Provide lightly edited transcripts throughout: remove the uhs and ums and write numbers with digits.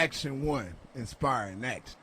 Action 1, Inspiring Action.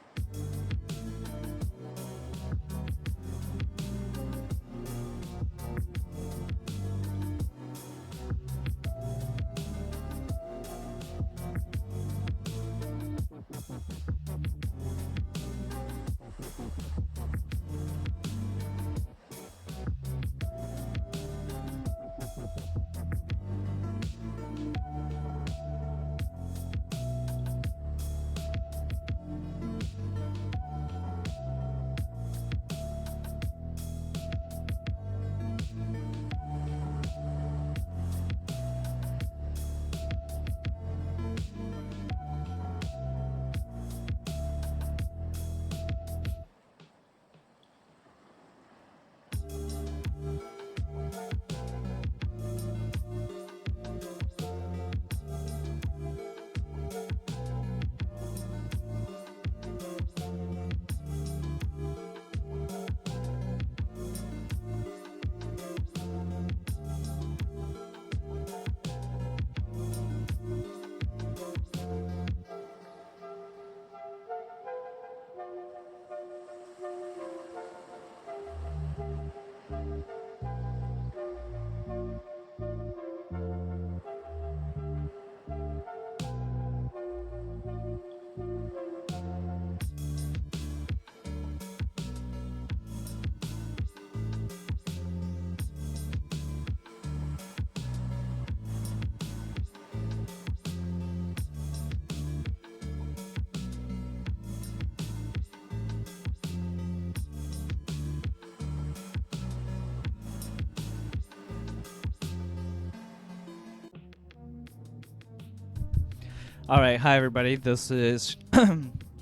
All right, hi everybody. This is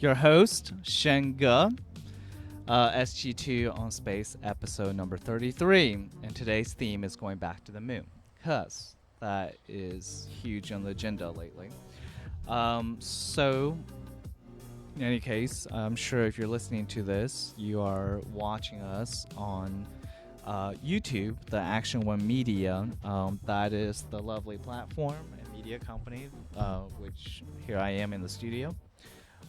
your host Shen Ge, SG2 on Space, episode number 33, and today's theme is going back to the moon, because that is huge on the agenda lately. So, in any case, I'm sure if you're listening to this, you are watching us on YouTube, the Action One Media. That is the lovely platform and media company, which here I am in the studio.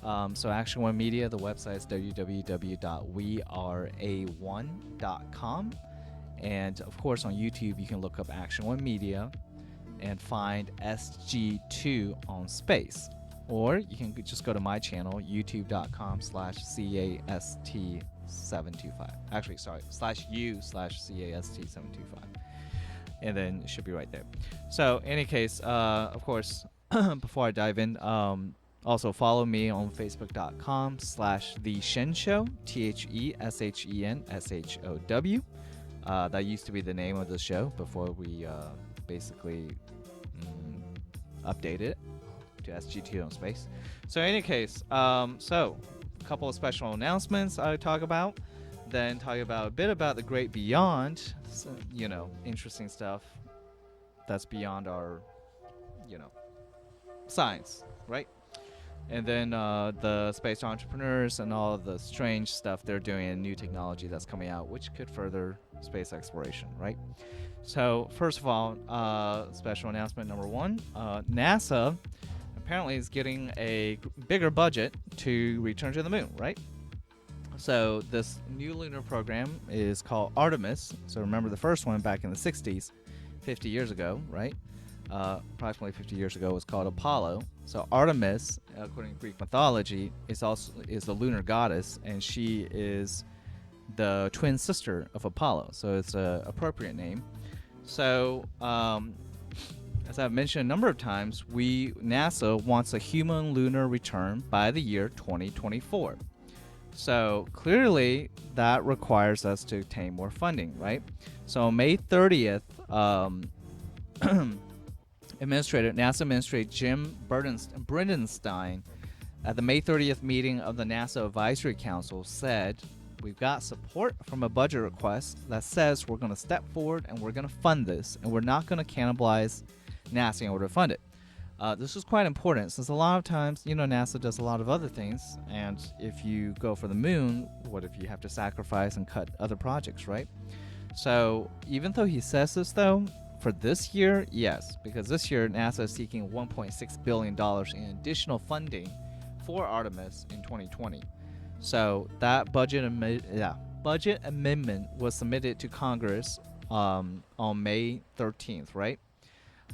So Action One Media, the website is www.weara1.com. And of course on YouTube, you can look up Action One Media and find SG2 on Space. Or you can just go to my channel, youtube.com/CAST725. Actually, sorry, /u/CAST725. And then it should be right there. So, in any case, of course, before I dive in, also follow me on facebook.com/The Shen Show, THESHENSHOW. That used to be the name of the show before we basically updated it to SG2 on Space. So, in any case, so a couple of special announcements I would talk about. Then talk about a bit about the great beyond, so, interesting stuff that's beyond our, science, right? And then the space entrepreneurs and all of the strange stuff they're doing and new technology that's coming out, which could further space exploration, right? So first of all, special announcement number one, NASA apparently is getting a bigger budget to return to the moon, right? So this new lunar program is called Artemis. So remember the first one back in the 60s, 50 years ago, right? Approximately 50 years ago was called Apollo. So Artemis, according to Greek mythology, is the lunar goddess, and she is the twin sister of Apollo. So it's an appropriate name. So as I've mentioned a number of times, NASA wants a human lunar return by the year 2024. So clearly that requires us to obtain more funding, right? So on May 30th, NASA Administrator Jim Bridenstine at the May 30th meeting of the NASA Advisory Council said, we've got support from a budget request that says we're going to step forward and we're going to fund this, and we're not going to cannibalize NASA in order to fund it. This is quite important since a lot of times, NASA does a lot of other things, and if you go for the moon, what if you have to sacrifice and cut other projects, right? So even though he says this, though, for this year, yes, because this year NASA is seeking $1.6 billion in additional funding for Artemis in 2020. So that budget amendment was submitted to Congress on May 13th, right?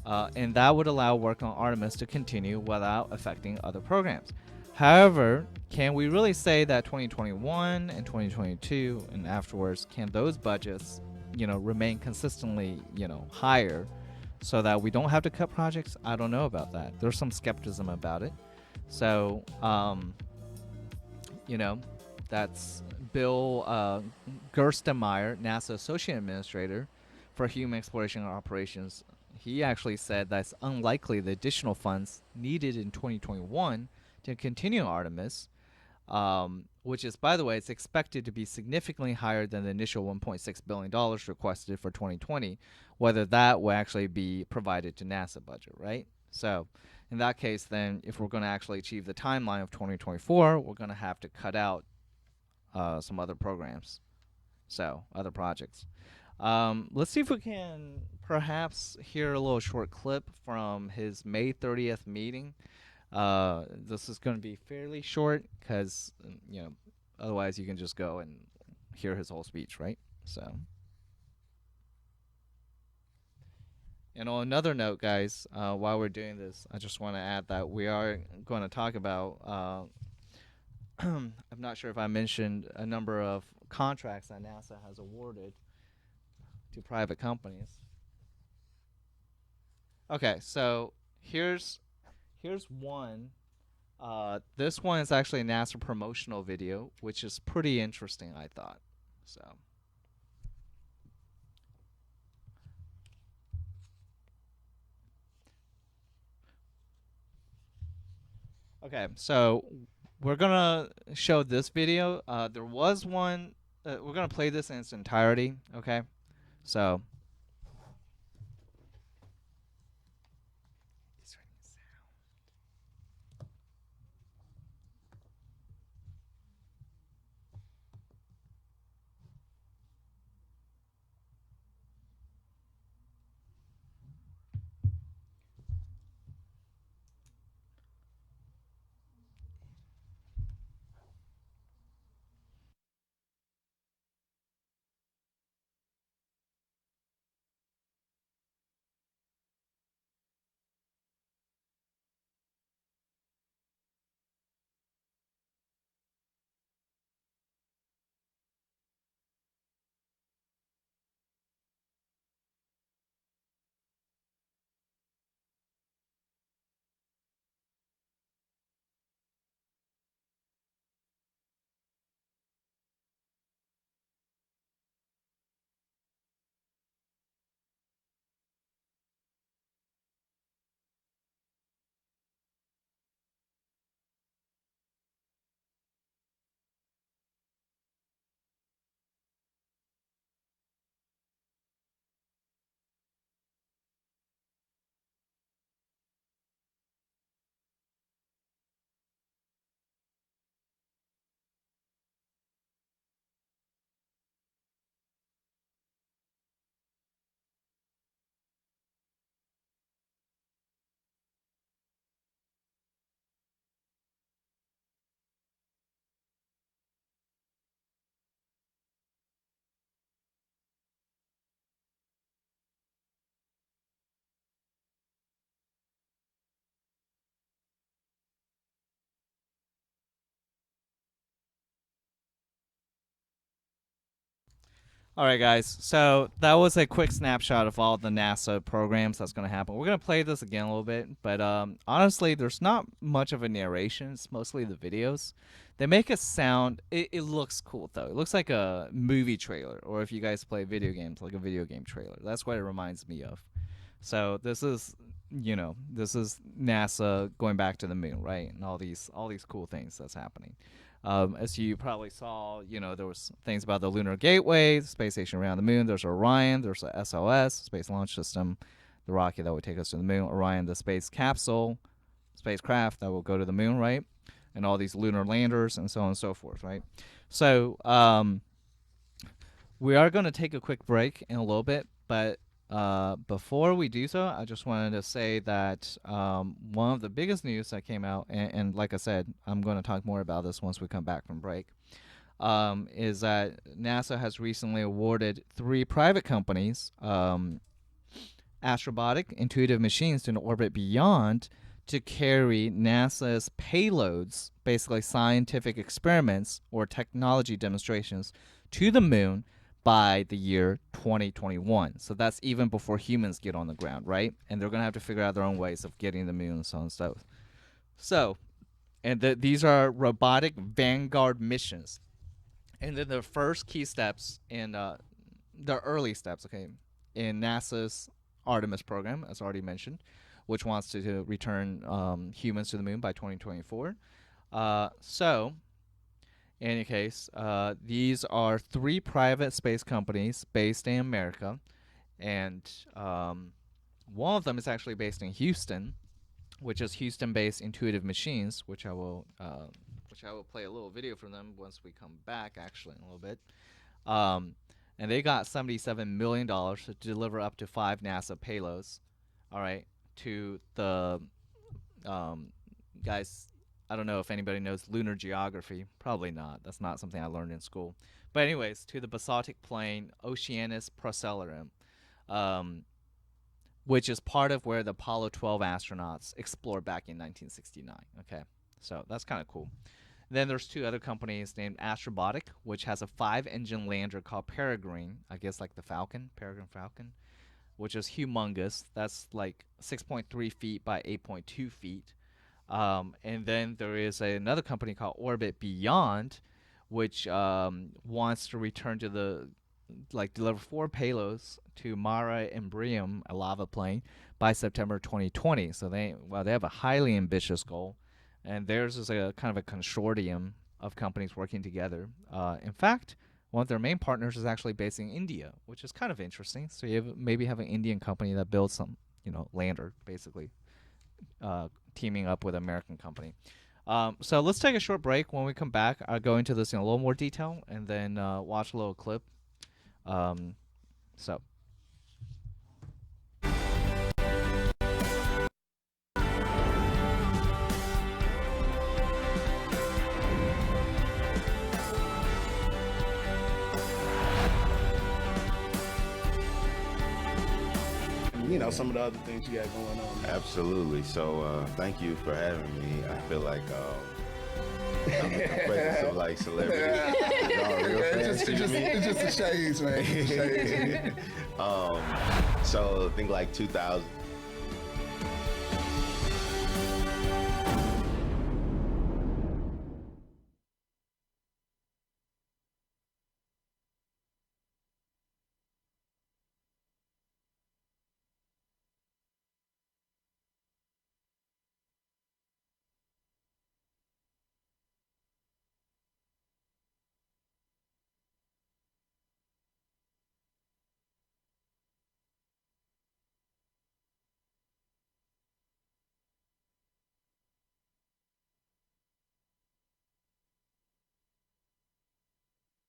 And that would allow work on Artemis to continue without affecting other programs. However, can we really say that 2021 and 2022 and afterwards, can those budgets, remain consistently, higher so that we don't have to cut projects? I don't know about that. There's some skepticism about it. So, that's Bill Gerstenmaier, NASA Associate Administrator for Human Exploration and Operations. He actually said that it's unlikely the additional funds needed in 2021 to continue Artemis, which is, by the way, it's expected to be significantly higher than the initial $1.6 billion requested for 2020, whether that will actually be provided to NASA budget, right? So in that case, then, if we're going to actually achieve the timeline of 2024, we're going to have to cut out some other programs, so other projects. Let's see if we can perhaps hear a little short clip from his May 30th meeting. This is going to be fairly short because, otherwise you can just go and hear his whole speech, right? So, and on another note, guys, while we're doing this, I just want to add that we are going to talk about, I'm not sure if I mentioned a number of contracts that NASA has awarded to private companies. Okay, so here's one. This one is actually a NASA promotional video, which is pretty interesting, I thought. So. Okay, so we're gonna show this video. There was one. We're gonna play this in its entirety. Okay, so. All right, guys. So that was a quick snapshot of all the NASA programs that's going to happen. We're going to play this again a little bit, but honestly, there's not much of a narration. It's mostly the videos. They make it sound. It looks cool though. It looks like a movie trailer, or if you guys play video games, like a video game trailer. That's what it reminds me of. So this is, this is NASA going back to the moon, right? And all these cool things that's happening. As you probably saw, there was things about the Lunar Gateway, the space station around the moon. There's Orion. There's the SLS, Space Launch System, the rocket that would take us to the moon. Orion, the space capsule, spacecraft that will go to the moon, right? And all these lunar landers and so on and so forth, right? So we are going to take a quick break in a little bit, but before we do so, I just wanted to say that one of the biggest news that came out, and like I said, I'm going to talk more about this once we come back from break, is that NASA has recently awarded 3 private companies, Astrobotic, Intuitive Machines, to an orbit beyond to carry NASA's payloads, basically scientific experiments or technology demonstrations, to the moon by the year 2021. So that's even before humans get on the ground, right? And they're going to have to figure out their own ways of getting to the moon and so on and so forth. So, and these are robotic Vanguard missions. And then the first key steps in the early steps, okay, in NASA's Artemis program, as already mentioned, which wants to return humans to the moon by 2024. So, in any case, these are 3 private space companies based in America, and one of them is actually based in Houston, which is Houston-based Intuitive Machines, which I will play a little video from them once we come back, actually, in a little bit. And they got $77 million to deliver up to 5 NASA payloads, all right, to the guys. I don't know if anybody knows lunar geography. Probably not. That's not something I learned in school. But anyways, to the basaltic plain Oceanus Procellarum, which is part of where the Apollo 12 astronauts explored back in 1969. Okay, so that's kind of cool. Then there's 2 other companies named Astrobotic, which has a 5-engine lander called Peregrine, I guess like the Falcon, Peregrine Falcon, which is humongous. That's like 6.3 feet by 8.2 feet. And then there is another company called Orbit Beyond, which wants to return to deliver 4 payloads to Mare Imbrium, a lava plain, by September 2020. So they have a highly ambitious goal. And theirs is a kind of a consortium of companies working together. In fact, one of their main partners is actually based in India, which is kind of interesting. So you maybe have an Indian company that builds some, lander, basically, teaming up with an American company. So let's take a short break. When we come back, I'll go into this in a little more detail and then watch a little clip. So. Some of the other things you got going on. Absolutely. So thank you for having me. I feel like I'm in the presence of like celebrities. Y'all real fans It's just the shades, man. It's the shades. So I think like 2000.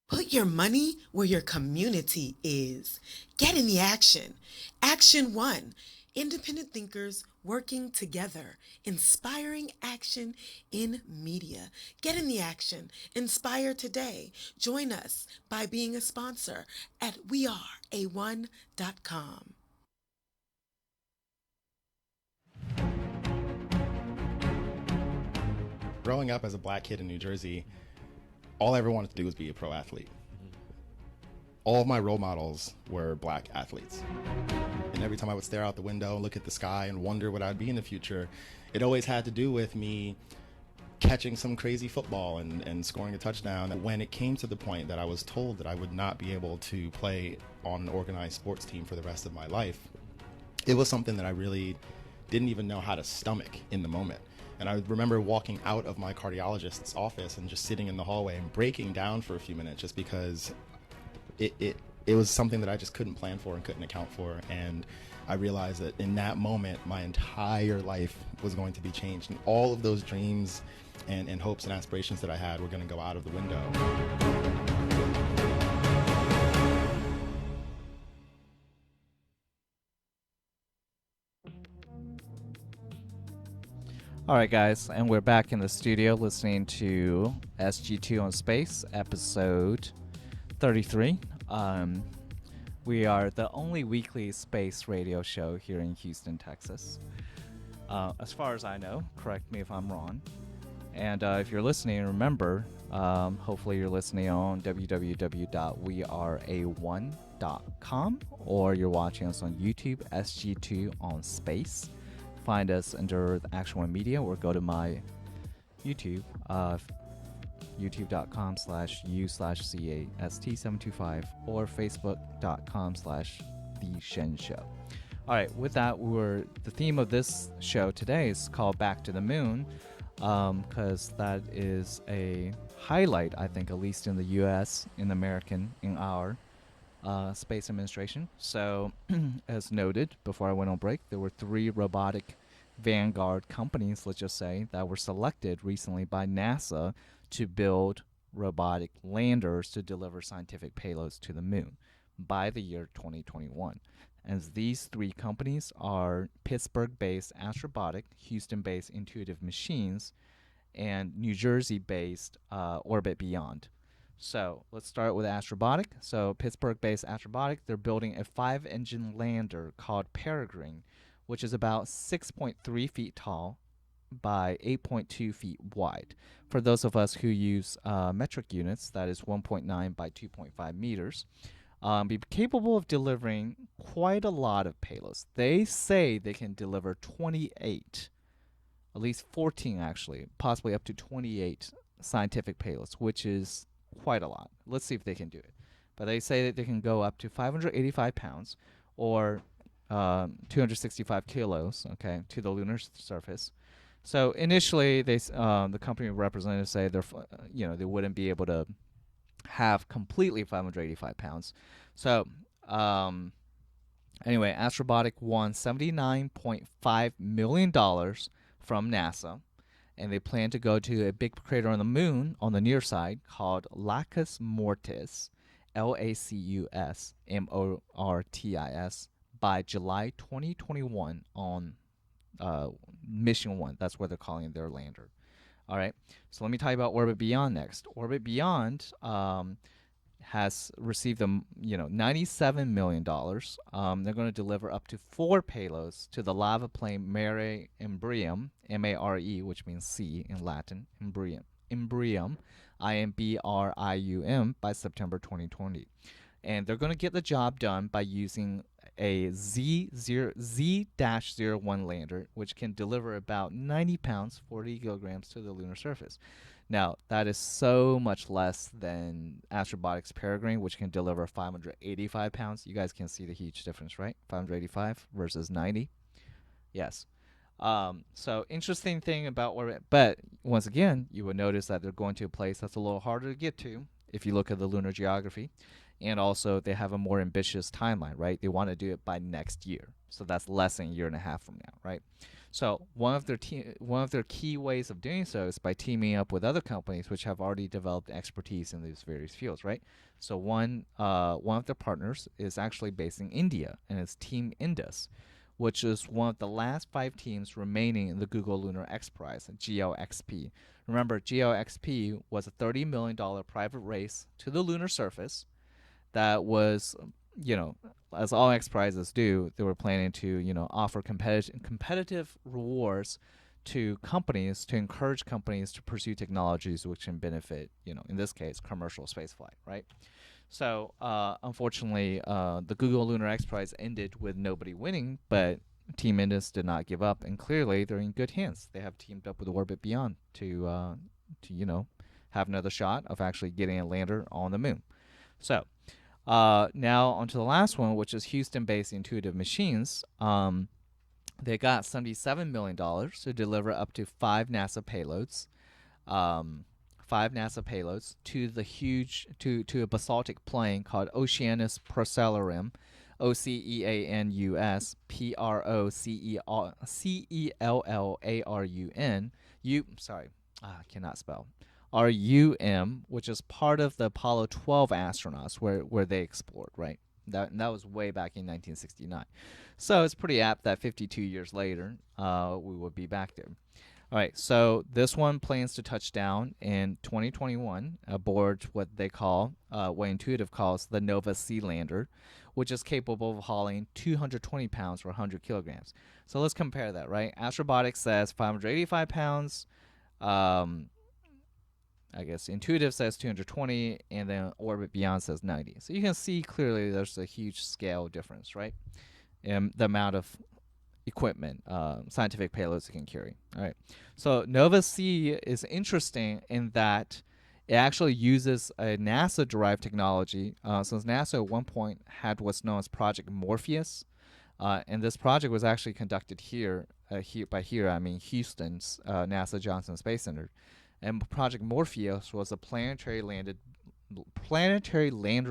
Put your money where your community is. Get in the action. Action 1. Independent thinkers working together. Inspiring action in media. Get in the action. Inspire today. Join us by being a sponsor at weareA1.com. Growing up as a black kid in New Jersey, all I ever wanted to do was be a pro athlete. All of my role models were black athletes. And every time I would stare out the window, look at the sky, and wonder what I'd be in the future, it always had to do with me catching some crazy football and scoring a touchdown. When it came to the point that I was told that I would not be able to play on an organized sports team for the rest of my life, it was something that I really didn't even know how to stomach in the moment. And I remember walking out of my cardiologist's office and just sitting in the hallway and breaking down for a few minutes just because it was something that I just couldn't plan for and couldn't account for. And I realized that in that moment, my entire life was going to be changed. And all of those dreams and hopes and aspirations that I had were going to go out of the window. All right, guys, and we're back in the studio listening to SG2 on Space, episode 33. We are the only weekly space radio show here in Houston, Texas. As far as I know, correct me if I'm wrong. And if you're listening, remember, hopefully you're listening on www.weareA1.com, or you're watching us on YouTube, SG2 on Space. Find us under the Action One Media, or go to my YouTube, youtube.com/u/cast725, or facebook.com/The Shen Show. All right, with that, the theme of this show today is called Back to the Moon, because that is a highlight, I think, at least in the U.S., in our space administration. So, as noted before I went on break, there were 3 robotic vanguard companies, let's just say, that were selected recently by NASA to build robotic landers to deliver scientific payloads to the moon by the year 2021. And these 3 companies are Pittsburgh-based Astrobotic, Houston-based Intuitive Machines, and New Jersey-based Orbit Beyond. So let's start with Astrobotic. So Pittsburgh-based Astrobotic, they're building a 5-engine lander called Peregrine, which is about 6.3 feet tall by 8.2 feet wide. For those of us who use metric units, that is 1.9 by 2.5 meters. Be capable of delivering quite a lot of payloads. They say they can deliver 28, at least 14 actually, possibly up to 28 scientific payloads, which is quite a lot. Let's see if they can do it. But they say that they can go up to 585 pounds or 265 kilos, okay, to the lunar surface. So initially, the company representatives say they wouldn't be able to have completely 585 pounds. So anyway, Astrobotic won $79.5 million from NASA, and they plan to go to a big crater on the moon on the near side called Lacus Mortis, LACUS MORTIS, by July 2021 on Mission 1. That's what they're calling their lander. All right, so let me tell you about Orbit Beyond next. Orbit Beyond has received $97 million. They're going to deliver up to 4 payloads to the lava plane Mare Imbrium, M-A-R-E, which means sea in Latin, Imbrium, I-M-B-R-I-U-M, by September 2020. And they're going to get the job done by using a Z-01 lander, which can deliver about 90 pounds, 40 kilograms to the lunar surface. Now, that is so much less than Astrobotic's Peregrine, which can deliver 585 pounds. You guys can see the huge difference, right? 585 versus 90. Yes. So interesting thing about Orbit, but once again, you would notice that they're going to a place that's a little harder to get to if you look at the lunar geography. And also, they have a more ambitious timeline, right? They want to do it by next year. So that's less than a year and a half from now, right? So one of their key ways of doing so is by teaming up with other companies which have already developed expertise in these various fields, right? So one of their partners is actually based in India, and it's Team Indus, which is one of the last 5 teams remaining in the Google Lunar X Prize, GLXP. Remember, GLXP was a $30 million private race to the lunar surface that was, as all X Prizes do, they were planning to, offer competitive rewards to companies, to encourage companies to pursue technologies which can benefit, in this case, commercial spaceflight, right? So, unfortunately, the Google Lunar X Prize ended with nobody winning, but Team Indus did not give up, and clearly they're in good hands. They have teamed up with Orbit Beyond to have another shot of actually getting a lander on the moon. So, now onto the last one, which is Houston-based Intuitive Machines. They got $77 million to deliver up to 5 NASA payloads. 5 NASA payloads to the to a basaltic plain called Oceanus Procellarum, Oceanus Procellarun. I cannot spell. RUM, which is part of the Apollo 12 astronauts where they explored, right? That was way back in 1969. So it's pretty apt that 52 years later, we would be back there. All right, so this one plans to touch down in 2021 aboard what they call, what Intuitive calls the Nova Sea lander, which is capable of hauling 220 pounds or 100 kilograms. So let's compare that, right? Astrobotics says 585 pounds. I guess Intuitive says 220, and then Orbit Beyond says 90. So you can see clearly there's a huge scale difference, right? In the amount of equipment, scientific payloads it can carry. All right. So Nova Sea is interesting in that it actually uses a NASA-derived technology. Since NASA at one point had what's known as Project Morpheus, and this project was actually conducted here. By here, I mean Houston's NASA Johnson Space Center. And Project Morpheus was a planetary lander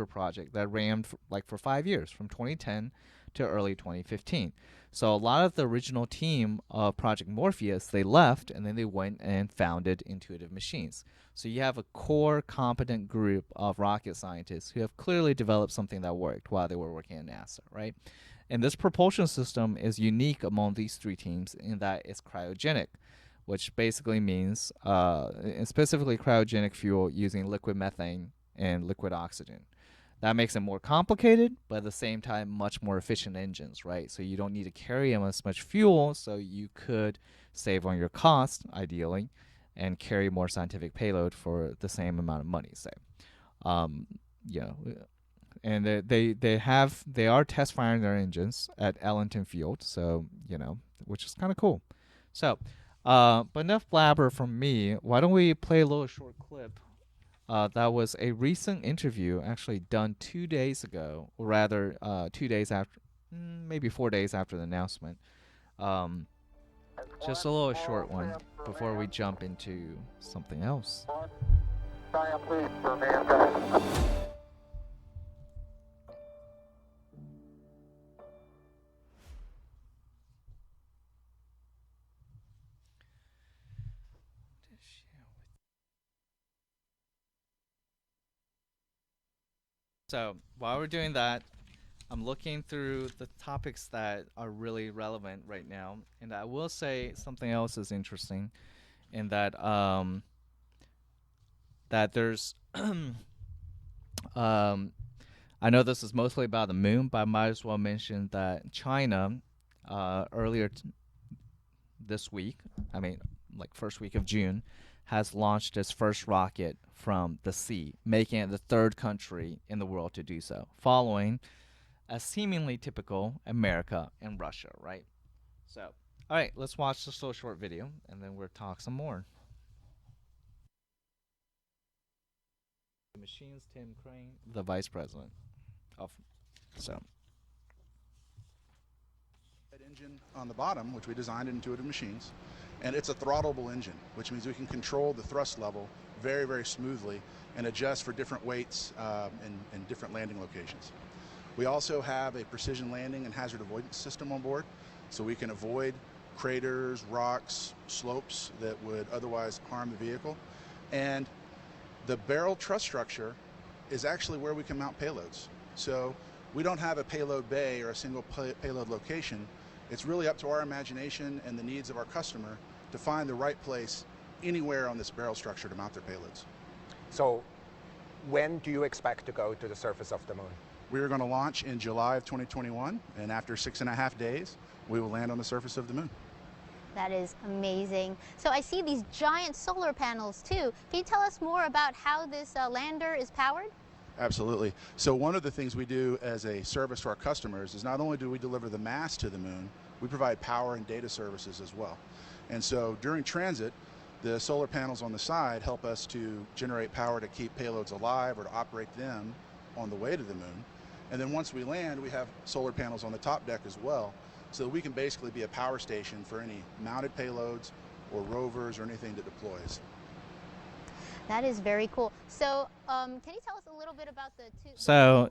project that ran for 5 years, from 2010 to early 2015. So a lot of the original team of Project Morpheus, they left, and then they went and founded Intuitive Machines. So you have a core competent group of rocket scientists who have clearly developed something that worked while they were working at NASA, right? And this propulsion system is unique among these three teams in that it's cryogenic, which basically means specifically cryogenic fuel using liquid methane and liquid oxygen. That makes it more complicated, but at the same time, much more efficient engines, right? So you don't need to carry them as much fuel, so you could save on your cost, ideally, and carry more scientific payload for the same amount of money, say. You know, and they are test firing their engines at Ellington Field, so which is kind of cool. So, but enough blabber from me. Why don't we play a little short clip? That was a recent interview, actually done 2 days ago, or rather 2 days after, maybe 4 days after the announcement. Just a little short one before we jump into something else. So while we're doing that, I'm looking through the topics that are really relevant right now, and I will say something else is interesting, in that that there's I know this is mostly about the moon, but I might as well mention that China earlier this week, I mean like first week of June, has launched its first rocket from the sea, making it the third country in the world to do so, following a seemingly typical America and Russia, right? So, all right, let's watch this little short video, and then we'll talk some more. Machines, Tim Crane, the vice president of, so. Engine on the bottom, which we designed in Intuitive Machines, and it's a throttleable engine, which means we can control the thrust level very, very smoothly and adjust for different weights and different landing locations. We also have a precision landing and hazard avoidance system on board, so we can avoid craters, rocks, slopes that would otherwise harm the vehicle. And the barrel truss structure is actually where we can mount payloads. So we don't have a payload bay or a single payload location. It's really up to our imagination and the needs of our customer to find the right place anywhere on this barrel structure to mount their payloads. So when do you expect to go to the surface of the moon? We are going to launch in July of 2021, and after 6.5 days, we will land on the surface of the moon. That is amazing. So I see these giant solar panels too. Can you tell us more about how this lander is powered? Absolutely. So one of the things we do as a service to our customers is not only do we deliver the mass to the moon, we provide power and data services as well. And so during transit, the solar panels on the side help us to generate power to keep payloads alive or to operate them on the way to the moon. And then once we land, we have solar panels on the top deck as well, so that we can basically be a power station for any mounted payloads or rovers or anything that deploys. That is very cool. So can you tell us a little bit about the two? So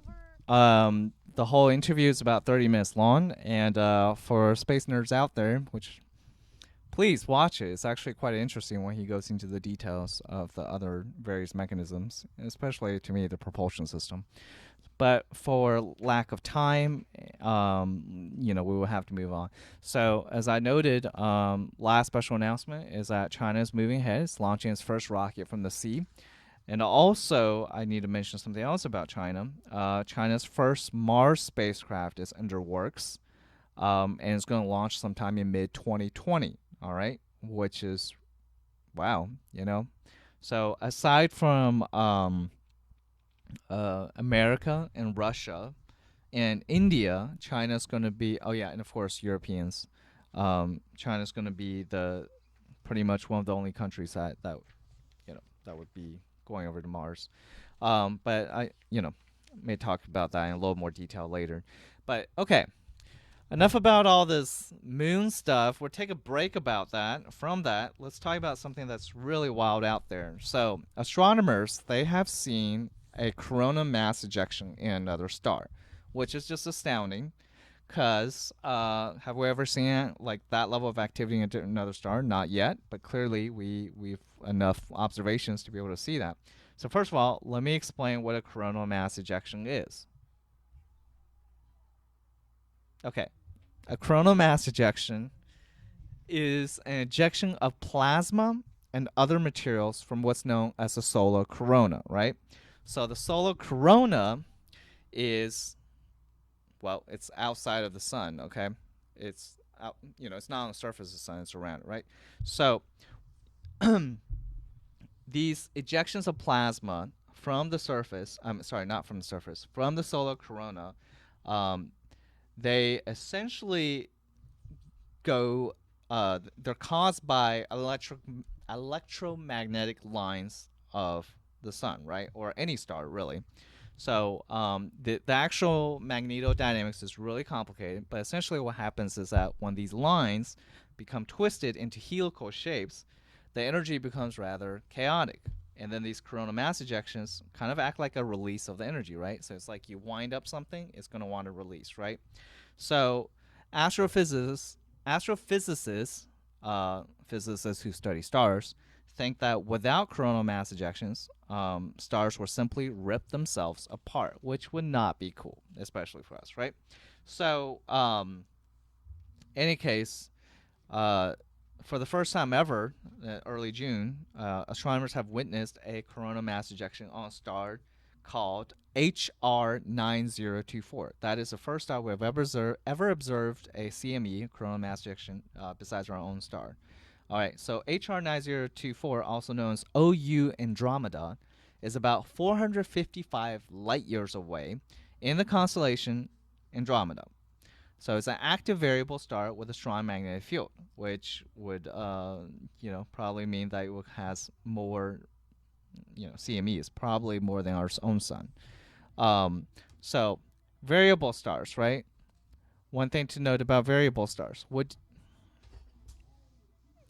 the whole interview is about 30 minutes long, and for space nerds out there, which please watch it. It's actually quite interesting when he goes into the details of the other various mechanisms, especially to me the propulsion system. But for lack of time, we will have to move on. So as I noted, last special announcement is that China is moving ahead. It's launching its first rocket from the sea. And also, I need to mention something else about China. China's first Mars spacecraft is under works, and it's going to launch sometime in mid-2020, all right? Which is, wow, So aside from America and Russia and India, China's going to be, and of course Europeans. China's going to be pretty much one of the only countries that would be going over to Mars. But I may talk about that in a little more detail later. But okay, enough about all this moon stuff. We'll take a break from that. Let's talk about something that's really wild out there. So astronomers, they have seen a coronal mass ejection in another star, which is just astounding. Because have we ever seen it, like that level of activity in another star? Not yet, but clearly we've enough observations to be able to see that. So first of all, let me explain what a coronal mass ejection is. Okay, a coronal mass ejection is an ejection of plasma and other materials from what's known as the solar corona, right? So the solar corona is, well, it's outside of the sun, okay? It's out, it's not on the surface of the sun, it's around it, right? So these ejections of plasma from the surface, not from the surface, from the solar corona, they essentially go, they're caused by electromagnetic lines of the sun, right? Or any star, really. So the actual magnetodynamics is really complicated, but essentially what happens is that when these lines become twisted into helical shapes, the energy becomes rather chaotic. And then these coronal mass ejections kind of act like a release of the energy, right? So it's like you wind up something, it's going to want to release, right? So astrophysicists, physicists who study stars, think that without coronal mass ejections, stars will simply rip themselves apart, which would not be cool, especially for us, right? So, any case, for the first time ever, early June, astronomers have witnessed a coronal mass ejection on a star called HR 9024. That is the first star we have ever observed a CME, coronal mass ejection, besides our own star. All right, so HR 9024, also known as OU Andromeda, is about 455 light years away in the constellation Andromeda. So it's an active variable star with a strong magnetic field, which would, probably mean that it has more, CMEs, probably more than our own sun. So variable stars, right? One thing to note about variable stars.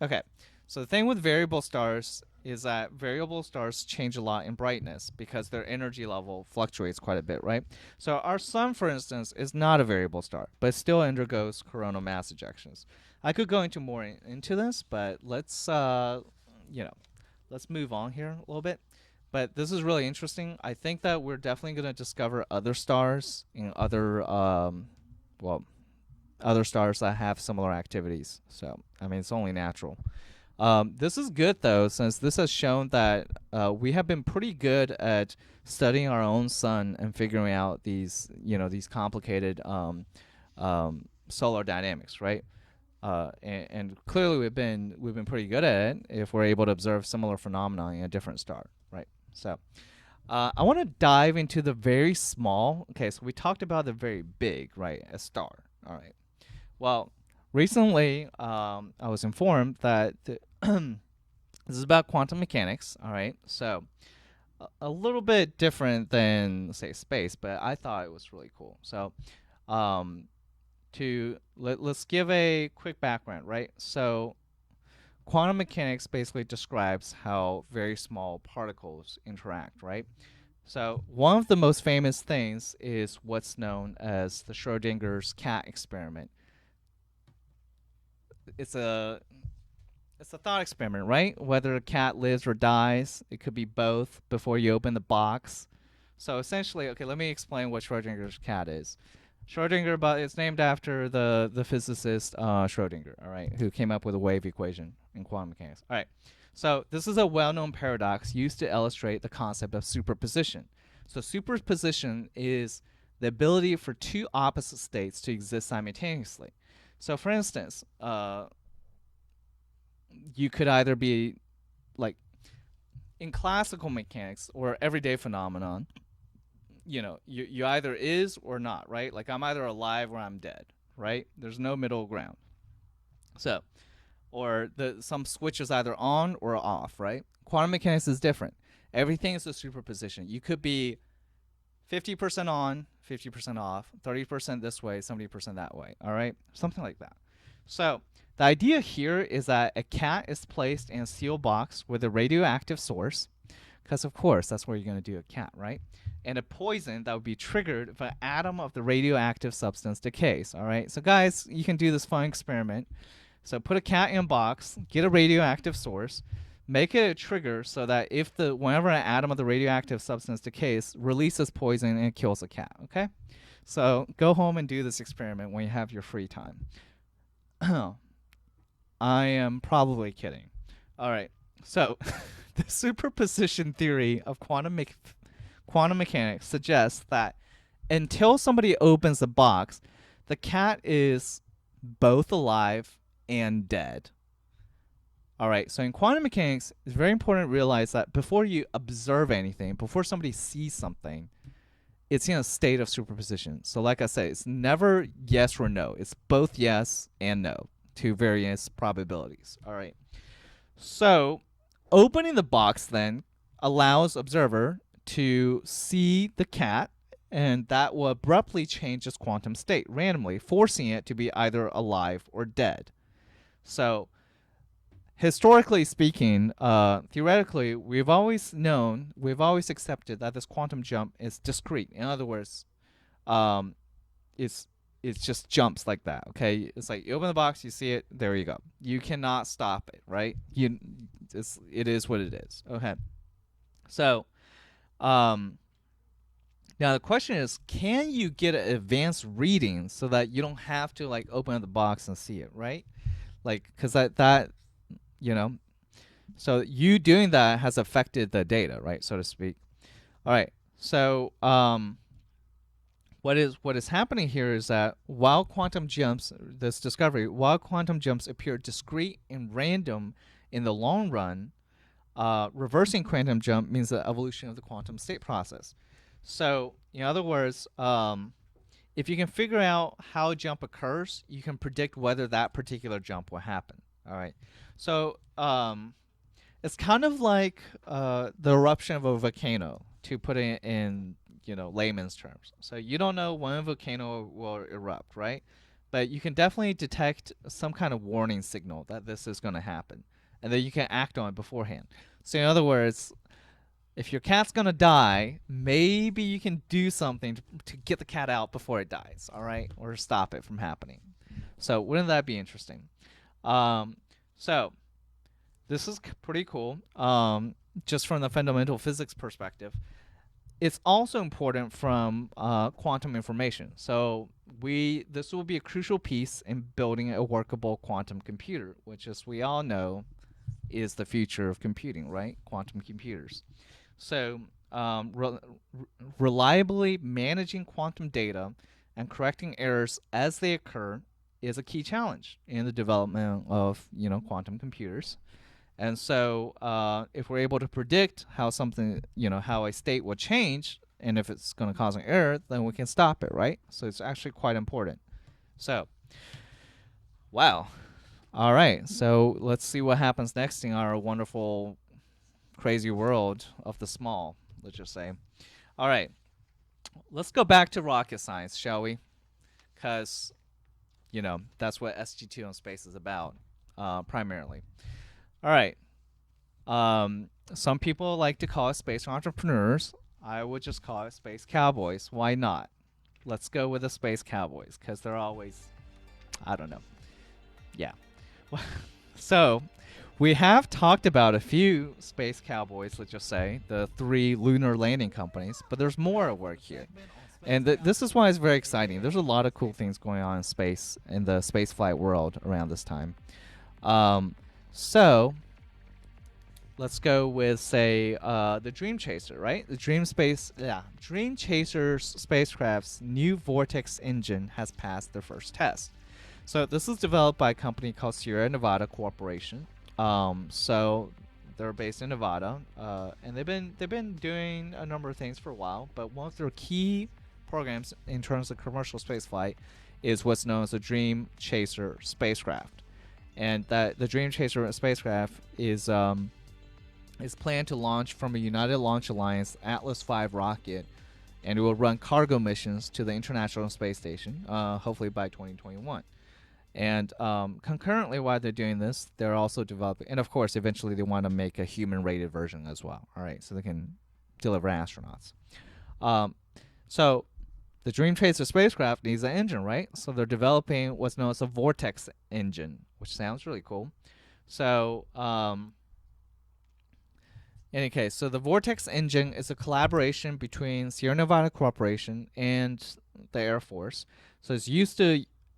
Okay, so the thing with variable stars is that variable stars change a lot in brightness because their energy level fluctuates quite a bit, right? So our sun, for instance, is not a variable star, but it still undergoes coronal mass ejections. I could go into more into this, but let's move on here a little bit. But this is really interesting. I think that we're definitely going to discover other stars in other stars that have similar activities. So, I mean, it's only natural. This is good, though, since this has shown that we have been pretty good at studying our own sun and figuring out these complicated solar dynamics, right? And clearly we've been pretty good at it if we're able to observe similar phenomena in a different star, right? So, I want to dive into the very small. Okay, so we talked about the very big, right? A star. All right. Well, recently, I was informed that this is about quantum mechanics, all right? So, a little bit different than, say, space, but I thought it was really cool. So, let's give a quick background, right? So, quantum mechanics basically describes how very small particles interact, right? So, one of the most famous things is what's known as the Schrodinger's cat experiment. It's a it's a thought experiment, right? Whether a cat lives or dies, it could be both before you open the box. So essentially, okay, let me explain what Schrodinger's cat is. Schrodinger, but it's named after the physicist Schrodinger, all right, who came up with a wave equation in quantum mechanics. All right, so this is a well-known paradox used to illustrate the concept of superposition. So superposition is the ability for two opposite states to exist simultaneously. So for instance, you could either be like in classical mechanics or everyday phenomenon, you either is or not, right? Like I'm either alive or I'm dead, right? There's no middle ground. So, or some switch is either on or off, right? Quantum mechanics is different. Everything is a superposition. You could be 50% on, 50% off, 30% this way, 70% that way, all right? Something like that. So the idea here is that a cat is placed in a sealed box with a radioactive source, because of course that's where you're going to do a cat, right? And a poison that would be triggered if an atom of the radioactive substance decays, all right? So guys, you can do this fun experiment. So put a cat in a box, get a radioactive source, make it a trigger so that whenever an atom of the radioactive substance decays, releases poison and it kills a cat, okay? So go home and do this experiment when you have your free time. I am probably kidding. All right, so the superposition theory of quantum mechanics suggests that until somebody opens the box, the cat is both alive and dead. All right, so in quantum mechanics, it's very important to realize that before you observe anything, before somebody sees something, it's in a state of superposition. So like I said, it's never yes or no. It's both yes and no to various probabilities. All right. So opening the box then allows observer to see the cat, and that will abruptly change its quantum state randomly, forcing it to be either alive or dead. So historically speaking, theoretically, we've always accepted that this quantum jump is discrete. In other words, it's just jumps like that. Okay, it's like you open the box, you see it, there you go. You cannot stop it, right? It is what it is. Okay, so now the question is, can you get an advanced reading so that you don't have to like open up the box and see it, right? Like, because that so you doing that has affected the data, right, so to speak. All right, so what is happening here is that while quantum jumps appear discrete and random in the long run, reversing quantum jump means the evolution of the quantum state process. So in other words, if you can figure out how a jump occurs, you can predict whether that particular jump will happen. All right, so it's kind of like the eruption of a volcano, to put it in layman's terms. So you don't know when a volcano will erupt, right? But you can definitely detect some kind of warning signal that this is going to happen, and then you can act on it beforehand. So in other words, if your cat's going to die, maybe you can do something to get the cat out before it dies, all right? Or stop it from happening. So wouldn't that be interesting? So this is pretty cool, just from the fundamental physics perspective. It's also important from quantum information. So this will be a crucial piece in building a workable quantum computer, which, as we all know, is the future of computing, right? Quantum computers. So reliably managing quantum data and correcting errors as they occur is a key challenge in the development of quantum computers. And so if we're able to predict how how a state will change, and if it's going to cause an error, then we can stop it, right? So it's actually quite important. So, wow. All right, so let's see what happens next in our wonderful, crazy world of the small, let's just say. All right, let's go back to rocket science, shall we? Because, that's what SG2 in space is about, primarily. All right. Some people like to call us space entrepreneurs. I would just call it space cowboys. Why not? Let's go with the space cowboys, because they're always, I don't know. Yeah. So we have talked about a few space cowboys, let's just say, the 3 lunar landing companies, but there's more at work here. And this is why it's very exciting. There's a lot of cool things going on in space, in the space flight world around this time. So let's go with, say, the Dream Chaser, right? The Dream Chaser's spacecraft's new Vortex engine has passed their first test. So this is developed by a company called Sierra Nevada Corporation. So they're based in Nevada, and they've been doing a number of things for a while. But one of their key programs in terms of commercial spaceflight is what's known as the Dream Chaser spacecraft, and that the Dream Chaser spacecraft is planned to launch from a United Launch Alliance Atlas V rocket, and it will run cargo missions to the International Space Station, hopefully by 2021. And concurrently, while they're doing this, they're also developing, and of course, eventually they want to make a human-rated version as well. All right, so they can deliver astronauts. So the Dream Chaser spacecraft needs an engine, right? So they're developing what's known as a Vortex engine, which sounds really cool. So in any case, so the Vortex engine is a collaboration between Sierra Nevada Corporation and the Air Force. So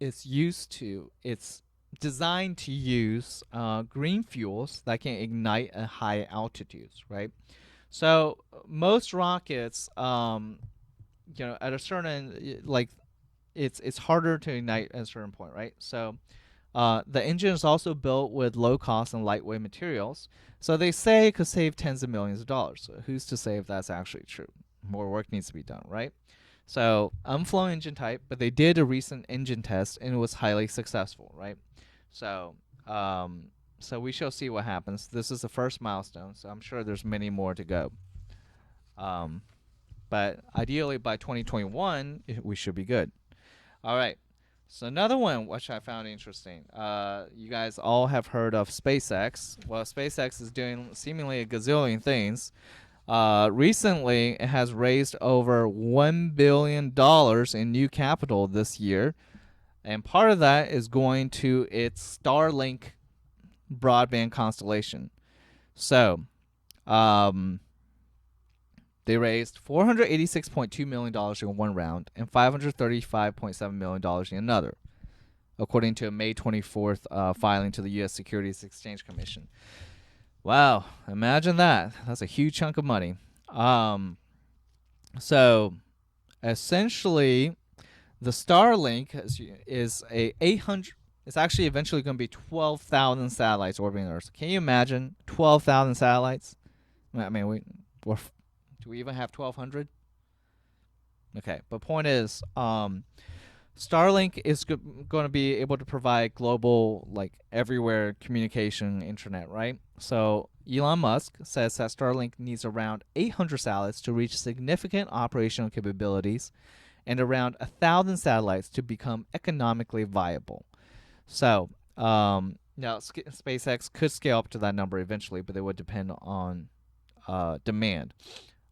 it's designed to use green fuels that can ignite at high altitudes, right? So most rockets, at a certain, like, it's harder to ignite at a certain point, right? So the engine is also built with low cost and lightweight materials. So they say it could save tens of millions of dollars. So who's to say if that's actually true? More work needs to be done, right? So unflown engine type, but they did a recent engine test and it was highly successful, right? So so we shall see what happens. This is the first milestone, so I'm sure there's many more to go. But ideally by 2021, we should be good. All right. So another one which I found interesting. You guys all have heard of SpaceX. Well, SpaceX is doing seemingly a gazillion things. Recently, it has raised over $1 billion in new capital this year. And part of that is going to its Starlink broadband constellation. So, they raised $486.2 million in one round and $535.7 million in another, according to a May 24th filing to the U.S. Securities Exchange Commission. Wow, imagine that. That's a huge chunk of money. So, essentially, the Starlink is a 800. It's actually eventually going to be 12,000 satellites orbiting Earth. Can you imagine 12,000 satellites? I mean, do we even have 1,200? Okay, but point is, Starlink is going to be able to provide global, like, everywhere communication, internet, right? So Elon Musk says that Starlink needs around 800 satellites to reach significant operational capabilities and around 1,000 satellites to become economically viable. So now SpaceX could scale up to that number eventually, but it would depend on demand.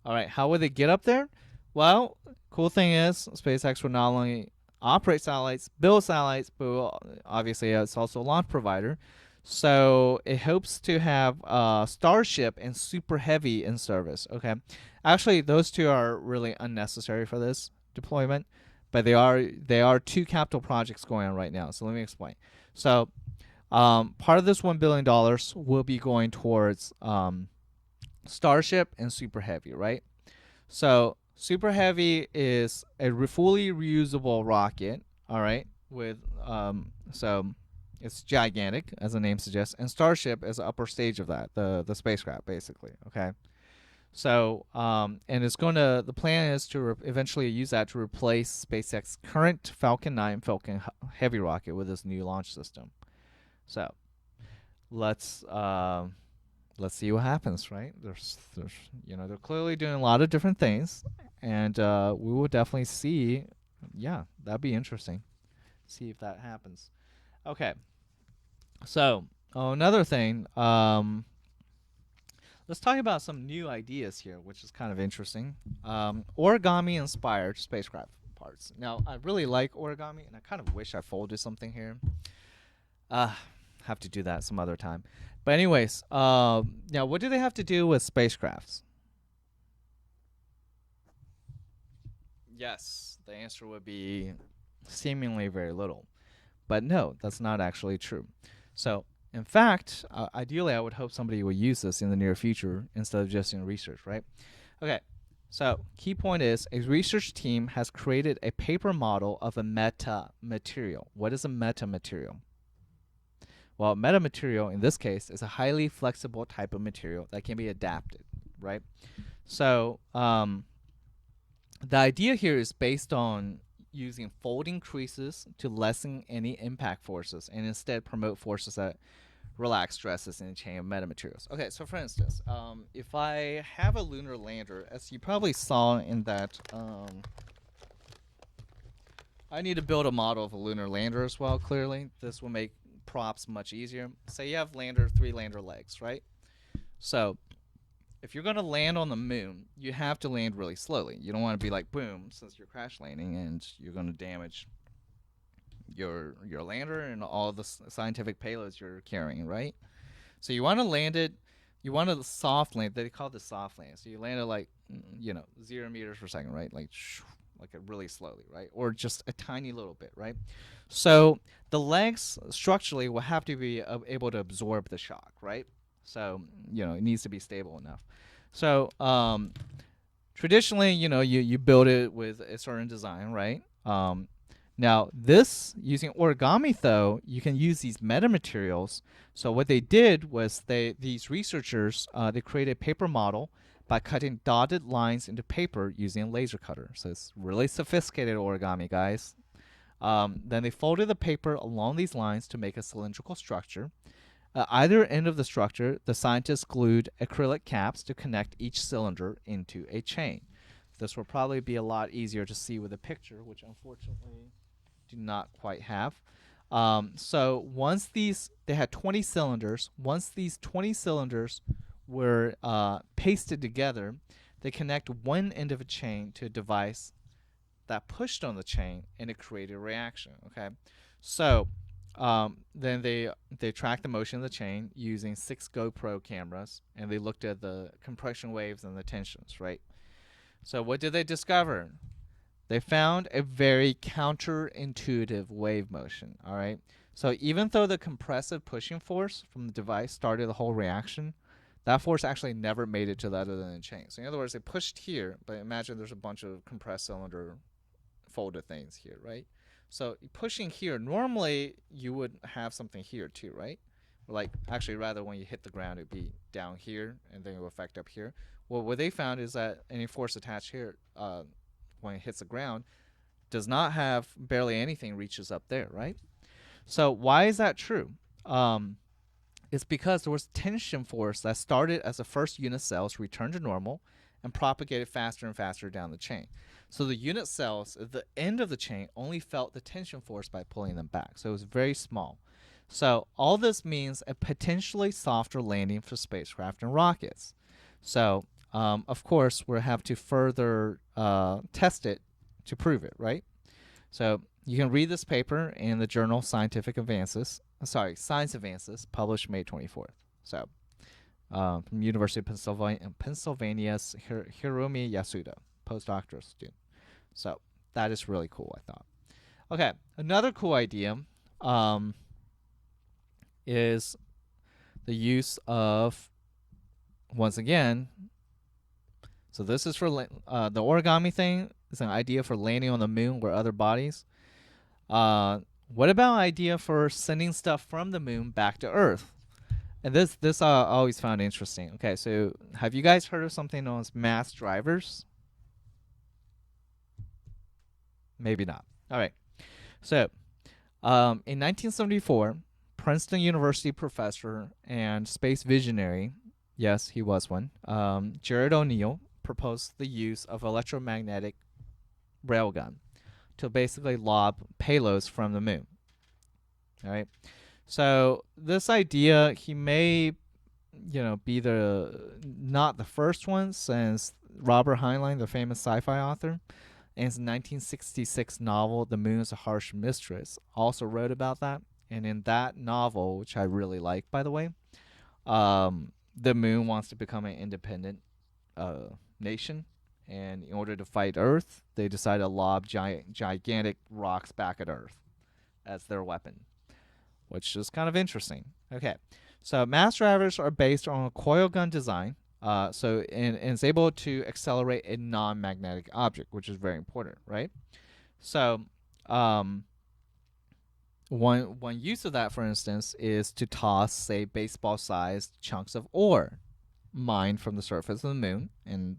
All right, how would they get up there? Well, cool thing is SpaceX will not only operate satellites, build satellites, but obviously it's also a launch provider. So it hopes to have Starship and Super Heavy in service. Okay, actually those two are really unnecessary for this deployment, but they are two capital projects going on right now. So let me explain. So part of this $1 billion will be going towards Starship and Super Heavy, right? So Super Heavy is a fully reusable rocket, all right, with so it's gigantic, as the name suggests, and Starship is the upper stage of that, the spacecraft, basically, okay? So and the plan is to eventually use that to replace SpaceX's current Falcon 9 Falcon Heavy rocket with this new launch system. So let's see what happens, right? There's they're clearly doing a lot of different things, and we will definitely see. Yeah, that'd be interesting. See if that happens. Okay. So another thing, let's talk about some new ideas here, which is kind of interesting. Origami-inspired spacecraft parts. Now, I really like origami, and I kind of wish I folded something here. have to do that some other time. But anyways, now what do they have to do with spacecrafts? Yes, the answer would be seemingly very little. But no, that's not actually true. So, in fact, ideally, I would hope somebody will use this in the near future instead of just in research, right? Okay, so key point is a research team has created a paper model of a meta material. What is a meta material? Well, meta material in this case is a highly flexible type of material that can be adapted, right? So, the idea here is based on using folding creases to lessen any impact forces and instead promote forces that relax stresses in a chain of metamaterials. Okay, so for instance, if I have a lunar lander, as you probably saw in that, I need to build a model of a lunar lander as well, clearly. This will make props much easier. Say you have 3 lander legs, right? So if you're going to land on the moon, you have to land really slowly. You don't want to be like, boom, since you're crash landing and you're going to damage your lander and all the scientific payloads you're carrying, right? So you want to land it, you want to soft land. They call this soft land. So you land it like, 0 meters per second, right? Like it really slowly, right? Or just a tiny little bit, right? So the legs structurally will have to be able to absorb the shock, right? So, it needs to be stable enough. So, traditionally, you build it with a certain design, right? Now, using origami, though, you can use these metamaterials. So what they did was these researchers, they created a paper model by cutting dotted lines into paper using a laser cutter. So it's really sophisticated origami, guys. Then they folded the paper along these lines to make a cylindrical structure. Either end of the structure, the scientists glued acrylic caps to connect each cylinder into a chain. This will probably be a lot easier to see with a picture, which unfortunately do not quite have. So once they had 20 cylinders. Once these 20 cylinders were pasted together, they connect one end of a chain to a device that pushed on the chain, and it created a reaction. Okay, so then they tracked the motion of the chain using 6 GoPro cameras, and they looked at the compression waves and the tensions, right? So what did they discover? They found a very counterintuitive wave motion, all right? So even though the compressive pushing force from the device started the whole reaction, that force actually never made it to the other end of the chain. So in other words, they pushed here, but imagine there's a bunch of compressed cylinder folded things here, right? So pushing here, normally you would have something here too, right? Like actually rather when you hit the ground, it'd be down here and then it will affect up here. Well, what they found is that any force attached here when it hits the ground does not have barely anything reaches up there, right? So why is that true? It's because there was tension force that started as the first unit cells returned to normal and propagated faster and faster down the chain. So the unit cells at the end of the chain only felt the tension force by pulling them back. So it was very small. So all this means a potentially softer landing for spacecraft and rockets. So of course we'll have to further test it to prove it, right? So you can read this paper in the journal Science Advances, published May 24th. So from University of Pennsylvania's Hiromi Yasuda, postdoctoral student. So that is really cool, I thought. Okay, another cool idea is the use of, once again, so this is for the origami thing. It's an idea for landing on the moon where other bodies. What about idea for sending stuff from the moon back to Earth? And this I always found interesting. Okay, so have you guys heard of something known as mass drivers? Maybe not. All right. So in 1974, Princeton University professor and space visionary, yes, he was one, Jared O'Neill, proposed the use of electromagnetic railgun to basically lob payloads from the moon. All right. So this idea, he may, be not the first one, since Robert Heinlein, the famous sci-fi author, in his 1966 novel, The Moon is a Harsh Mistress, also wrote about that. And in that novel, which I really like, by the way, the moon wants to become an independent nation. And in order to fight Earth, they decide to lob gigantic rocks back at Earth as their weapon, which is kind of interesting. Okay, so mass drivers are based on a coil gun design. And it's able to accelerate a non-magnetic object, which is very important, right? So one use of that, for instance, is to toss, say, baseball-sized chunks of ore mined from the surface of the moon and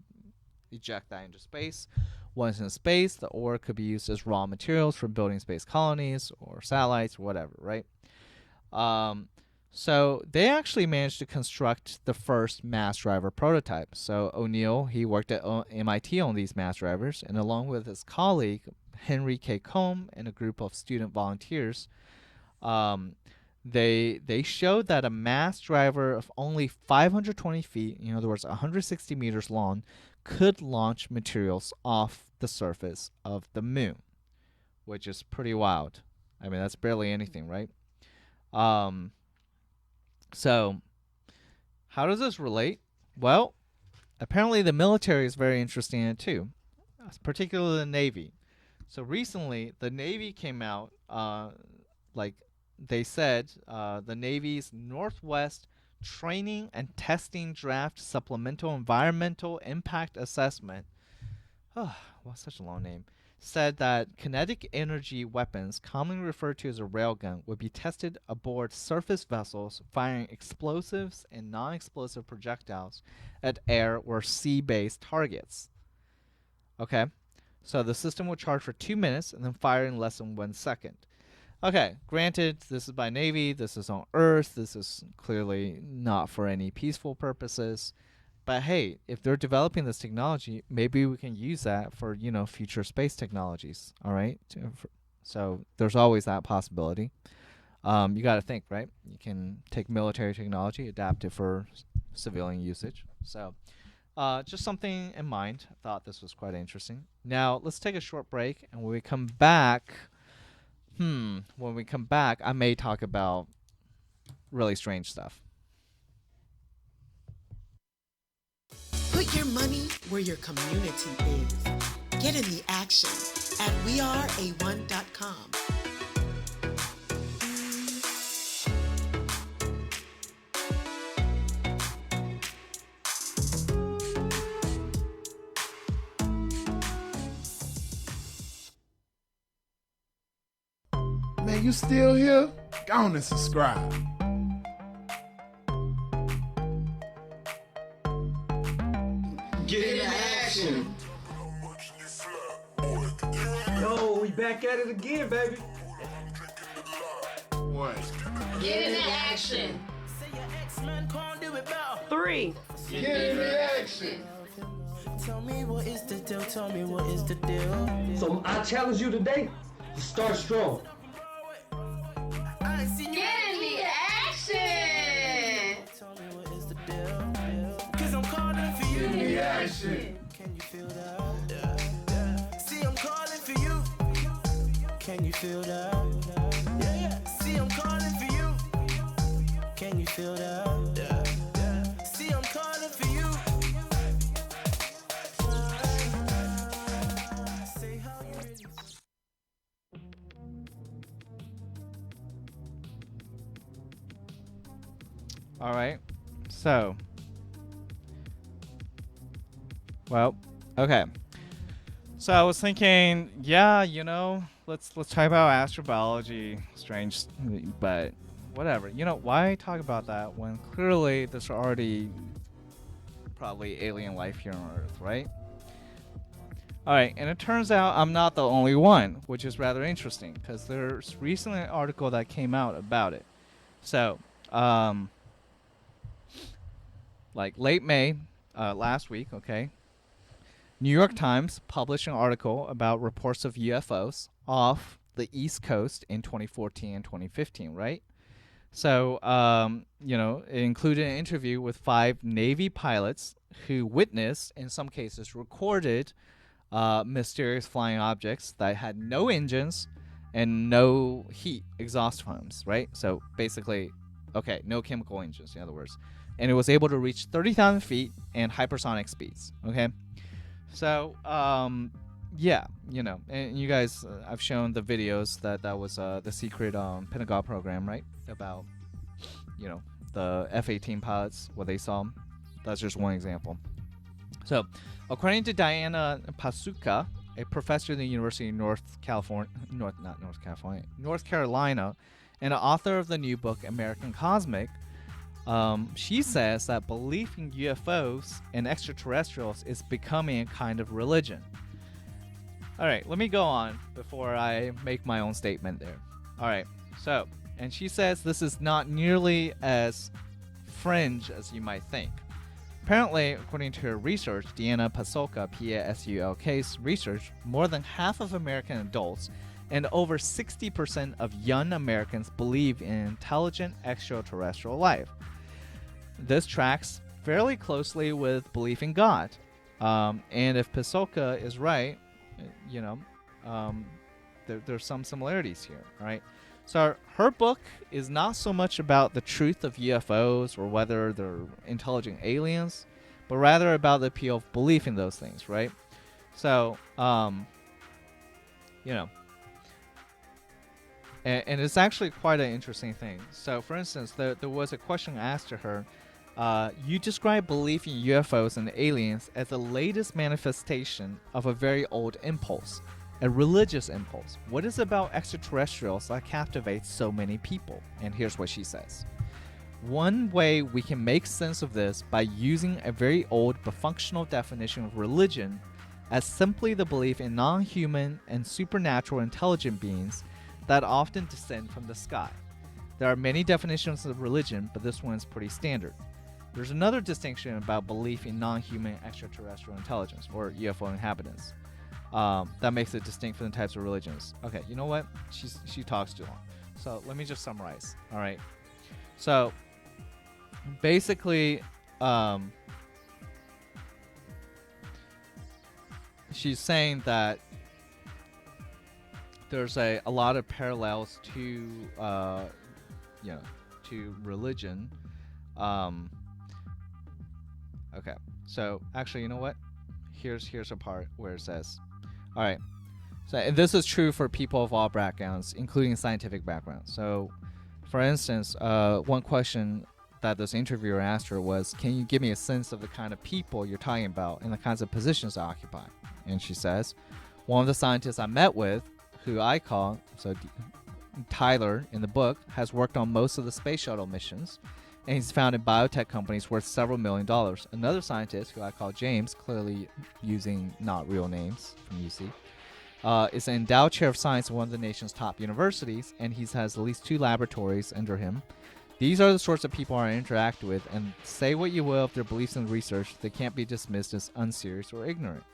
eject that into space. Once in space, the ore could be used as raw materials for building space colonies or satellites or whatever, right? So they actually managed to construct the first mass driver prototype. So O'Neill, he worked at MIT on these mass drivers, and along with his colleague, Henry K. Combe, and a group of student volunteers, they showed that a mass driver of only 520 feet, in other words, 160 meters long, could launch materials off the surface of the moon, which is pretty wild. I mean, that's barely anything, right? So how does this relate? Well, apparently the military is very interested in it too, particularly the Navy. So recently, the Navy came out, like they said, the Navy's Northwest Training and Testing Draft Supplemental Environmental Impact Assessment, oh, what's such a long name, said that kinetic energy weapons, commonly referred to as a railgun, would be tested aboard surface vessels firing explosives and non-explosive projectiles at air or sea-based targets. Okay, so the system will charge for 2 minutes and then fire in less than 1 second. Okay, granted, this is by Navy, this is on Earth, this is clearly not for any peaceful purposes. But hey, if they're developing this technology, maybe we can use that for, future space technologies, all right? So there's always that possibility. You got to think, right? You can take military technology, adapt it for civilian usage. So just something in mind. I thought this was quite interesting. Now, let's take a short break, and when we come back, I may talk about really strange stuff. Put your money where your community is. Get in the action at weareA1.com. Man, you still here? Go on and subscribe. Get in action. Yo, we back at it again, baby. What? Get in action. 3. Get in action. Tell me what is the deal, tell me what is the deal. So I challenge you today to start strong. Get in the action. Tell me what is the deal. Cause I'm calling for you. Get in the action. Can you feel that? See, I'm calling for you. Can you feel that? See, I'm calling for you. Can you feel that? See, I'm calling for you. Say how you really. All right. So, well, okay. So I was thinking, yeah, let's talk about astrobiology, strange, but whatever. Why talk about that when clearly there's already probably alien life here on Earth, right? All right, and it turns out I'm not the only one, which is rather interesting because there's recently an article that came out about it. So, like late May, last week, okay, New York Times published an article about reports of UFOs off the East Coast in 2014 and 2015, right? So, it included an interview with 5 Navy pilots who witnessed, in some cases recorded, mysterious flying objects that had no engines and no heat exhaust fumes, right? So basically, okay, no chemical engines, in other words. And it was able to reach 30,000 feet and hypersonic speeds, okay? So, yeah, and you guys, I've shown the videos that was the secret Pentagon program, right? About, the F-18 pilots, what they saw. That's just one example. So, according to Diana Pasuka, a professor at the University of North Carolina, and an author of the new book American Cosmic, she says that belief in UFOs and extraterrestrials is becoming a kind of religion. All right, let me go on before I make my own statement there. All right, so, and she says this is not nearly as fringe as you might think. Apparently, according to her research, Diana Pasulka, P-A-S-U-L-K's research, more than half of American adults and over 60% of young Americans believe in intelligent extraterrestrial life. This tracks fairly closely with belief in God. And if Pasulka is right, there's some similarities here, right? So her book is not so much about the truth of UFOs or whether they're intelligent aliens, but rather about the appeal of belief in those things, right? So, and it's actually quite an interesting thing. So, for instance, there was a question asked to her. You describe belief in UFOs and aliens as the latest manifestation of a very old impulse, a religious impulse. What is about extraterrestrials that captivates so many people? And here's what she says. One way we can make sense of this by using a very old but functional definition of religion as simply the belief in non-human and supernatural intelligent beings that often descend from the sky. There are many definitions of religion, but this one is pretty standard. There's another distinction about belief in non-human extraterrestrial intelligence, or UFO inhabitants, that makes it distinct from the types of religions. Okay, you know what? She talks too long. So let me just summarize. All right. So basically, she's saying that there's a lot of parallels to to religion. Okay, so actually, you know what? Here's a part where it says, all right. So and this is true for people of all backgrounds, including scientific backgrounds. So, for instance, one question that this interviewer asked her was, "Can you give me a sense of the kind of people you're talking about and the kinds of positions they occupy?" And she says, "One of the scientists I met with, who I call Tyler in the book, has worked on most of the space shuttle missions, and he's founded biotech companies worth several $1 million. Another scientist, who I call James, clearly using not real names from UC, is an endowed chair of science at one of the nation's top universities, and he has at least 2 laboratories under him. These are the sorts of people I interact with, and say what you will of their beliefs and research, they can't be dismissed as unserious or ignorant."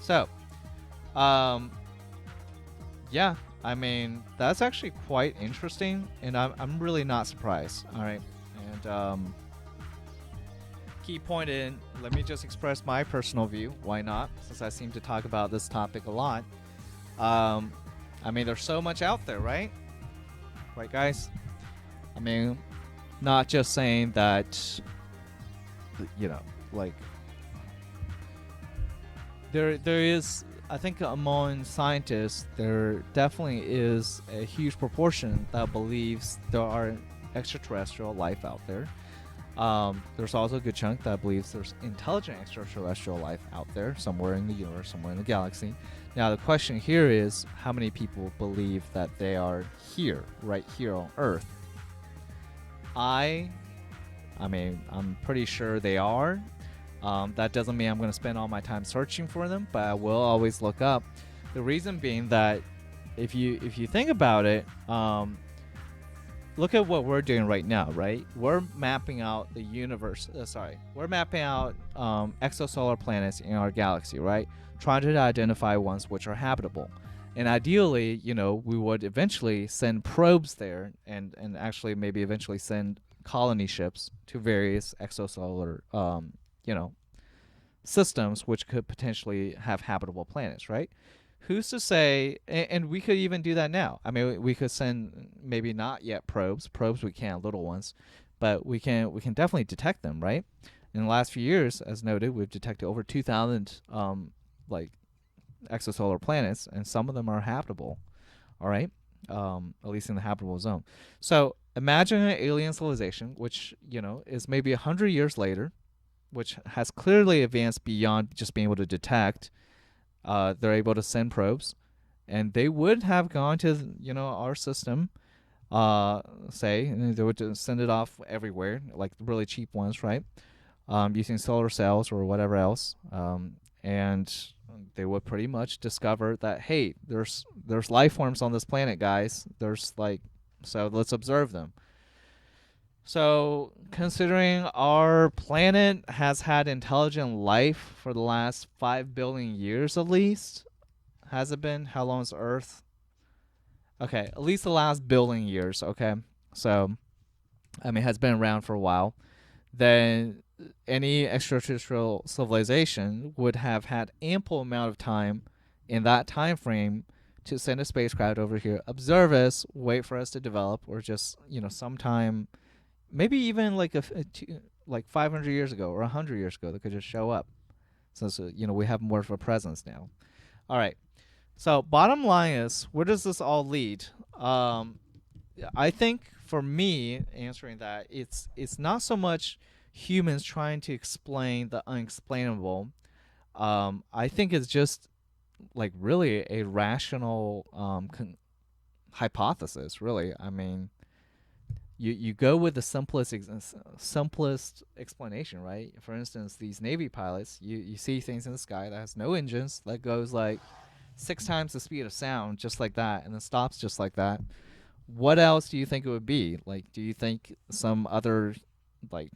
So, yeah, I mean, that's actually quite interesting, and I'm really not surprised. All right. And key point in, let me just express my personal view. Why not? Since I seem to talk about this topic a lot. I mean, there's so much out there, right? Right, guys? I mean, not just saying that, like, there is, I think among scientists, there definitely is a huge proportion that believes there are extraterrestrial life out there. There's also a good chunk that believes there's intelligent extraterrestrial life out there, somewhere in the universe, somewhere in the galaxy. Now, the question here is, how many people believe that they are here, right here on Earth? I mean, I'm pretty sure they are. That doesn't mean I'm going to spend all my time searching for them, but I will always look up. The reason being that if you think about it, look at what we're doing right now, right? We're mapping out the universe. We're mapping out exosolar planets in our galaxy, right? Trying to identify ones which are habitable. And ideally, we would eventually send probes there and actually maybe eventually send colony ships to various exosolar systems which could potentially have habitable planets, right? who's to say? And we could even do that now. I mean, we could send maybe not yet probes. Probes we can, little ones, but we can definitely detect them, right? In the last few years, as noted, we've detected over 2,000 like exosolar planets, and some of them are habitable. All right, at least in the habitable zone. So imagine an alien civilization, which is maybe 100 years later, which has clearly advanced beyond just being able to detect. They're able to send probes, and they would have gone to our system, say, and they would send it off everywhere, like really cheap ones, right? Using solar cells or whatever else, and they would pretty much discover that, hey, there's life forms on this planet, guys. So let's observe them. So considering our planet has had intelligent life for the last 5 billion years at least, has it been? How long is Earth? Okay, at least the last billion years, okay? So, I mean, it has been around for a while. Then any extraterrestrial civilization would have had ample amount of time in that time frame to send a spacecraft over here, observe us, wait for us to develop, or just sometime, maybe even like like 500 years ago or 100 years ago, they could just show up. So we have more of a presence now. All right. So bottom line is, where does this all lead? I think for me, answering that, it's not so much humans trying to explain the unexplainable. I think it's just like really a rational hypothesis. Really, I mean, you go with the simplest explanation, right? For instance, these Navy pilots, you see things in the sky that has no engines, that goes like 6 times the speed of sound, just like that, and then stops just like that. What else do you think it would be? Like, do you think some other like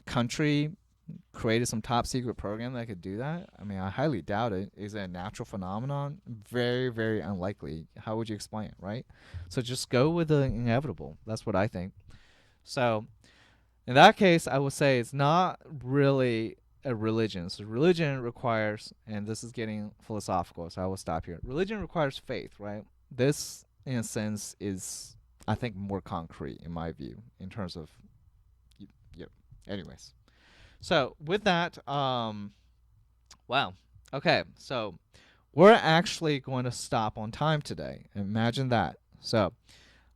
country created some top secret program that could do that? I mean, I highly doubt it. Is it a natural phenomenon? Very, very unlikely. How would you explain it, right? So just go with the inevitable. That's what I think. So in that case, I would say it's not really a religion. So religion requires, and this is getting philosophical, so I will stop here. Religion requires faith, right? This, in a sense, is, I think, more concrete in my view in terms of, anyways. So with that, wow. Okay, so we're actually going to stop on time today. Imagine that. So,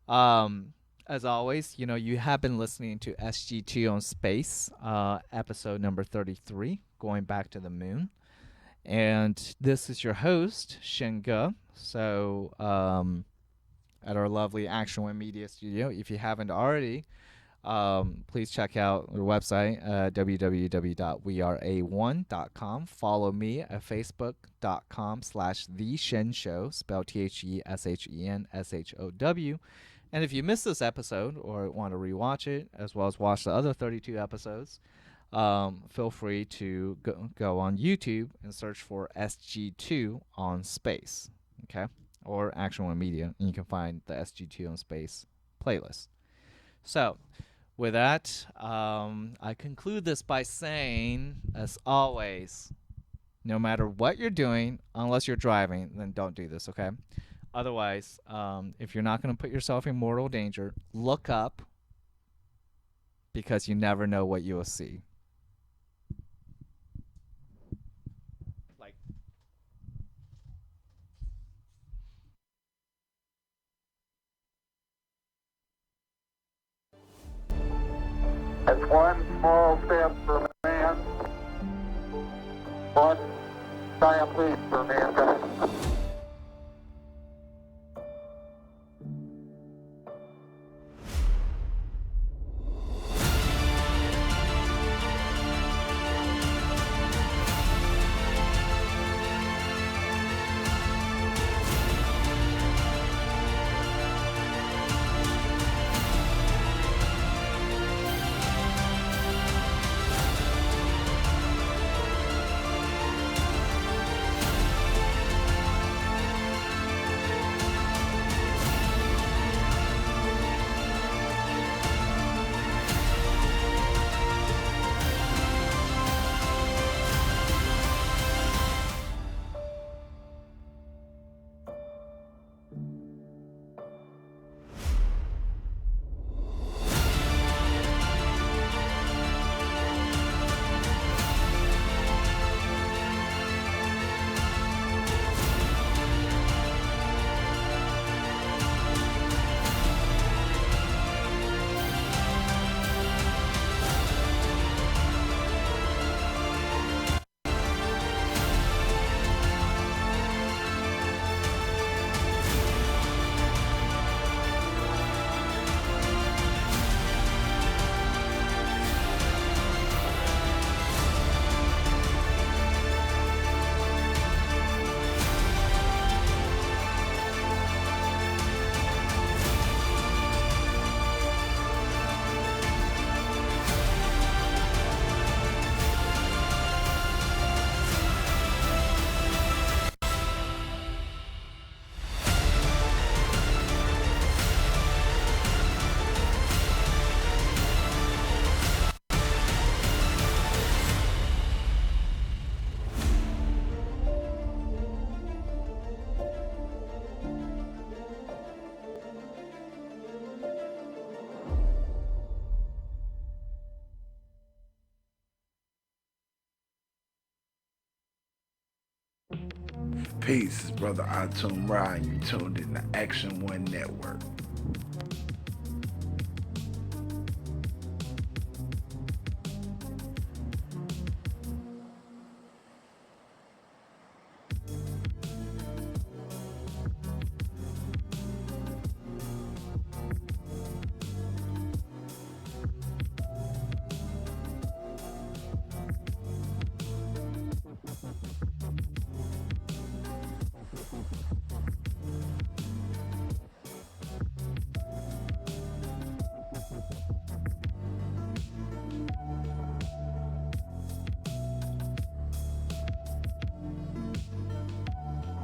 as always, you have been listening to SG2 on Space, episode number 33, going back to the moon. And this is your host, Shen-Ge. So, at our lovely Action One Media studio, if you haven't already, please check out our website, www.weareA1.com. Follow me at facebook.com/theshenshow, spelled THESHENSHOW. And if you missed this episode or want to rewatch it, as well as watch the other 32 episodes, feel free to go on YouTube and search for SG2 on Space, okay? Or Action One Media, and you can find the SG2 on Space playlist. So, with that, I conclude this by saying, as always, no matter what you're doing, unless you're driving, then don't do this, okay? Otherwise, if you're not going to put yourself in mortal danger, look up, because you never know what you will see. That's one small step for man, one giant leap for mankind. Peace, brother Atum Ra, and you tuned in the Action One Network.